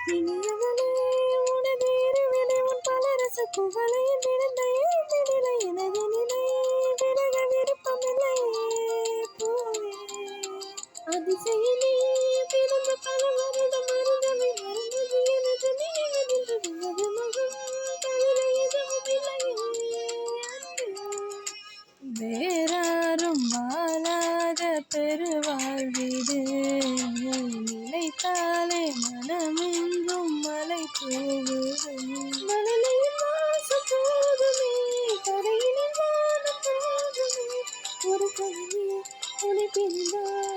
இனியவளே உனது இருவினை உன் பலரச குவளையில் விழுந்த நிலை எனது நிலை விலக விருப்பமில்லையே பூவே அதிசயிலே பிறந்த பல வருடம் மருந்தவை மறந்தது எனது நினைவதில் உனது முகம் தவிர எதுவும் இல்லையே அன்பே வேறாரும் வாழாத பெருவாழ்விது நினைத்தாலே மனமெங்கும் மலை போகுது மணலையில் வாசம் போதுமே கரையினில் வானம் போதுமே ஒரு கவியே உனை பிரிந்தால்